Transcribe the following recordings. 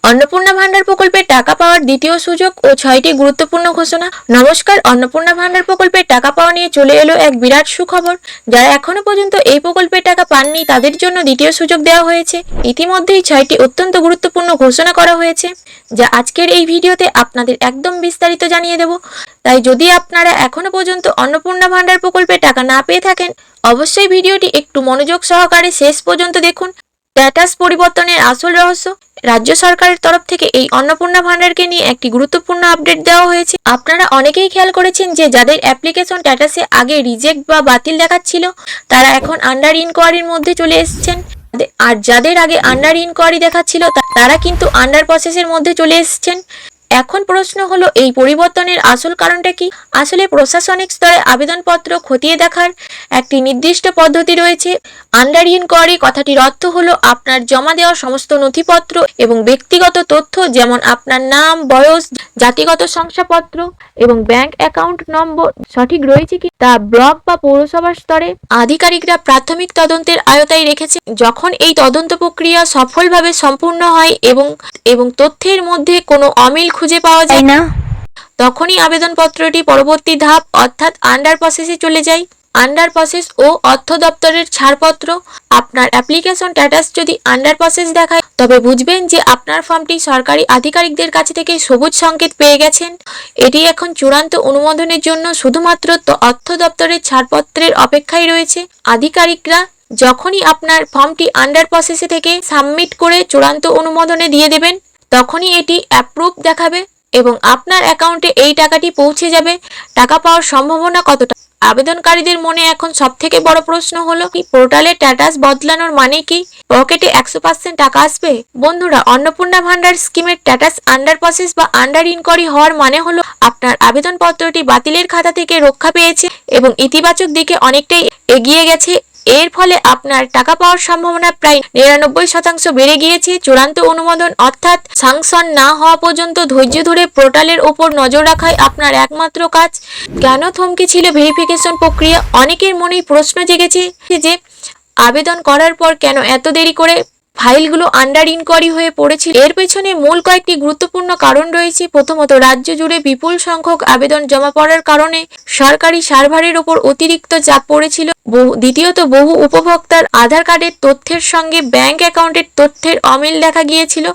अन्नपूर्णा भांडार प्रकल्पेर टाका पाওয়ার দ্বিতীয় সুযোগ ও ৬টি গুরুত্বপূর্ণ ঘোষণা। নমস্কার, अन्नपूर्णा भांडार প্রকল্পের টাকা পাওয়া নিয়ে চলে এলো এক বিরাট সুখবর। যারা এখনো পর্যন্ত এই প্রকল্পের টাকা পাননি তাদের জন্য দ্বিতীয় সুযোগ দেওয়া হয়েছে। ইতিমধ্যেই ৬টি অত্যন্ত গুরুত্বপূর্ণ ঘোষণা করা হয়েছে, যা আজকের এই ভিডিওতে আপনাদের একদম বিস্তারিত জানিয়ে দেব। তাই যদি আপনারা এখনো পর্যন্ত अन्नपूर्णा भांडार প্রকল্পের টাকা না পেয়ে থাকেন, অবশ্যই ভিডিওটি একটু মনোযোগ সহকারে শেষ পর্যন্ত দেখুন। স্ট্যাটাস পরিবর্তনের আসল রহস্য। রাজ্য সরকারের তরফ থেকে এই अन्नपूर्णा ভান্ডারকে নিয়ে একটি গুরুত্বপূর্ণ আপডেট দেওয়া হয়েছে। আপনারা অনেকেই খেয়াল করেছেন যে যাদের অ্যাপ্লিকেশন স্ট্যাটাসে আগে রিজেক্ট বা বাতিল দেখাচ্ছিল, তারা এখন আন্ডার ইনকোয়ারির মধ্যে চলে এসেছেন। আর যাদের আগে আন্ডার ইনকোয়ারি দেখাচ্ছিল তারা কিন্তু আন্ডার প্রসেসের মধ্যে চলে এসেছেন। এখন প্রশ্ন হলো, এই পরিবর্তনের আসল কারণটা কি? আসলে প্রশাসনিক স্তরে আবেদনপত্র খতিয়ে দেখার একটি নির্দিষ্ট পদ্ধতি রয়েছে। আন্ডার ইনকোয়ারি কথাটির অর্থ হলো আপনার জমা দেওয়া সমস্ত নথিপত্র এবং ব্যক্তিগত তথ্য, যেমন আপনার নাম, বয়স, জাতিগত শংসাপত্র এবং ব্যাংক অ্যাকাউন্ট নম্বর সঠিক রয়েছে কি তা ব্লক বা পৌরসভার স্তরে আধিকারিকরা প্রাথমিক তদন্তের আওতায় রেখেছে। যখন এই তদন্ত প্রক্রিয়া সফলভাবে সম্পূর্ণ হয় এবং তথ্যের মধ্যে কোনো অমিল খুঁজে পাওয়া যায় না, তখনই আবেদনপত্রটি পরবর্তী ধাপ অর্থাৎ আন্ডার প্রসেসে চলে যায়। আন্ডার প্রসেস ও অর্থ দপ্তরের ছাড়পত্র। আপনার অ্যাপ্লিকেশন স্ট্যাটাস যদি আন্ডার প্রসেস দেখায়, তবে বুঝবেন যে আপনার ফর্মটি সরকারি আধিকারিকদের কাছে থেকে সবুজ সংকেত পেয়ে গেছেন। এটি এখন চূড়ান্ত অনুমোদনের জন্য শুধুমাত্র অর্থ দপ্তরের ছাড়পত্রের অপেক্ষায় রয়েছে। আধিকারিকরা যখনই আপনার ফর্মটি আন্ডার প্রসেসে থেকে সাবমিট করে চূড়ান্ত অনুমোদনে দিয়ে দেবেন, তখনই এটি অ্যাপ্রুভ দেখাবে এবং আপনার অ্যাকাউন্টে এই টাকাটি পৌঁছে যাবে। টাকা পাওয়ার সম্ভাবনা কতটা? আবেদনকারীদের মনে এখন সবথেকে বড় প্রশ্ন হলো, কি পোর্টালে স্ট্যাটাস বদলানোর মানে কি? পকেটে 100% টাকা আসবে? বন্ধুরা, अन्नपूर्णा ভান্ডার স্কিমের স্ট্যাটাস আন্ডার প্রসেস বা আন্ডার ইনকোয়ারি হওয়ার মানে হলো আপনার আবেদনপত্রটি বাতিলের খাতা থেকে রক্ষা পেয়েছে এবং ইতিবাচক দিকে অনেকটাই এগিয়ে গেছে। এর ফলে আপনার টাকা পাওয়ার সম্ভাবনা প্রায় 99% বেড়ে গিয়েছে। চূড়ান্ত অনুমোদন অর্থাৎ স্যাংশন না হওয়া পর্যন্ত ধৈর্য ধরে পোর্টালের ওপর নজর রাখাই আপনার একমাত্র কাজ। কেন থমকে ছিল ভেরিফিকেশন প্রক্রিয়া? অনেকের মনেই প্রশ্ন জেগেছে যে আবেদন করার পর কেন এত দেরি করে ফাইলগুলো আন্ডার ইনকোয়ারি হয়ে পড়েছিল। এর পেছনে মূল কয়েকটি গুরুত্বপূর্ণ কারণ রয়েছে। প্রথমত, রাজ্য জুড়ে বিপুল সংখ্যক আবেদন জমা পড়ার কারণে সরকারি সার্ভারের ওপর অতিরিক্ত চাপ পড়েছিল। দ্বিতীয়ত, বহু উপভোক্তার আধার কার্ডের তথ্যের সঙ্গে ব্যাংক অ্যাকাউন্টের তথ্যের অমিল দেখা গিয়েছিল।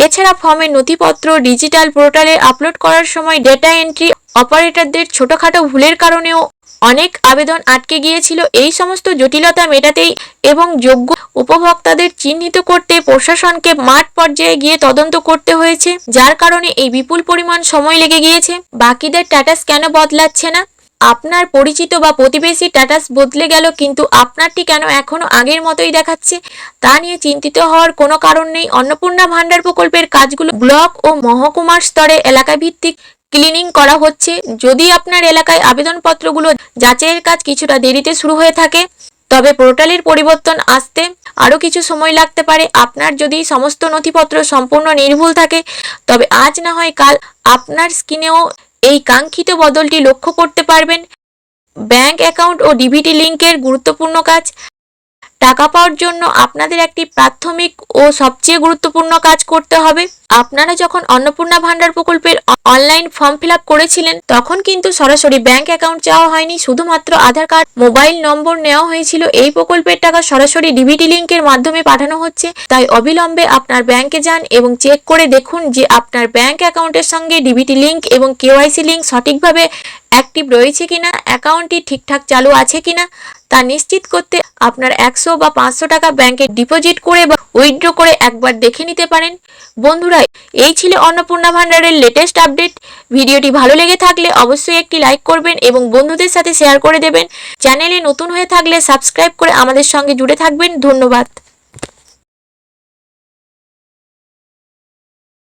এছাড়া ফর্মের নথিপত্র ডিজিটাল পোর্টালে আপলোড করার সময় ডেটা এন্ট্রি অপারেটরদের ছোটখাটো ভুলের কারণেও অনেক আবেদন আটকে গিয়েছিল। এই সমস্ত জটিলতা মেটাতেই এবং যোগ্য উপভোক্তাদের চিহ্নিত করতে প্রশাসনকে মাঠ পর্যায়ে গিয়ে তদন্ত করতে হয়েছে, যার কারণে এই বিপুল পরিমাণ সময় লেগে গিয়েছে। বাকিদের স্ট্যাটাস কেন বদলাচ্ছে না? আপনার পরিচিত বা প্রতিবেশী স্ট্যাটাস বদলে গেল, কিন্তু আপনারটি কেন এখনো আগের মতোই দেখাচ্ছে? তা নিয়ে চিন্তিত হওয়ার কোনো কারণ নেই। अन्नपूर्णा ভান্ডার প্রকল্পের কাজগুলো ব্লক ও মহকুমার স্তরে এলাকা ভিত্তিক ক্লিনিং করা হচ্ছে। যদি আপনার এলাকায় আবেদনপত্রগুলো যাচাইয়ের কাজ কিছুটা দেরিতে শুরু হয়ে থাকে, তবে পোর্টালের পরিবর্তন আসতে আরও কিছু সময় লাগতে পারে। আপনার যদি সমস্ত নথিপত্র সম্পূর্ণ নির্ভুল থাকে, তবে আজ না হয় কাল আপনার স্ক্রিনেও এই কাঙ্ক্ষিত বদলটি লক্ষ্য করতে পারবেন। ব্যাংক অ্যাকাউন্ট ও ডিবিটি লিঙ্কের গুরুত্বপূর্ণ কাজ। টাকা পাওয়ার জন্য আপনাদের একটি প্রাথমিক ও সবচেয়ে গুরুত্বপূর্ণ কাজ করতে হবে। আপনারা যখন अन्नपूर्णा ভান্ডার প্রকল্পের অনলাইন ফর্ম ফিল আপ করেছিলেন, তখন কিন্তু সরাসরি ব্যাংক অ্যাকাউন্ট চাওয়া হয়নি, শুধুমাত্র আধার কার্ড, মোবাইল নম্বর নেওয়া হয়েছিল। এই প্রকল্পের টাকা সরাসরি ডিবিটি লিঙ্কের মাধ্যমে পাঠানো হচ্ছে। তাই অবিলম্বে আপনার ব্যাংকে যান এবং চেক করে দেখুন যে আপনার ব্যাংক অ্যাকাউন্টের সঙ্গে ডিবিটি লিঙ্ক এবং কেওয়াইসি লিঙ্ক সঠিকভাবে অ্যাক্টিভ রয়েছে কিনা, অ্যাকাউন্টটি ঠিকঠাক চালু আছে কিনা তা নিশ্চিত করতে আপনার 100 বা 500 টাকা ব্যাংকে ডিপোজিট করে বা উইথড্র করে একবার দেখে নিতে পারেন। বন্ধুরা, এই ছিল अन्नपूर्णा ভান্ডারের লেটেস্ট আপডেট। ভিডিওটি ভালো লেগে থাকলে অবশ্যই একটি লাইক করবেন এবং বন্ধুদের সাথে শেয়ার করে দেবেন। চ্যানেলে নতুন হয়ে থাকলে সাবস্ক্রাইব করে আমাদের সঙ্গে জুড়ে থাকবেন। ধন্যবাদ।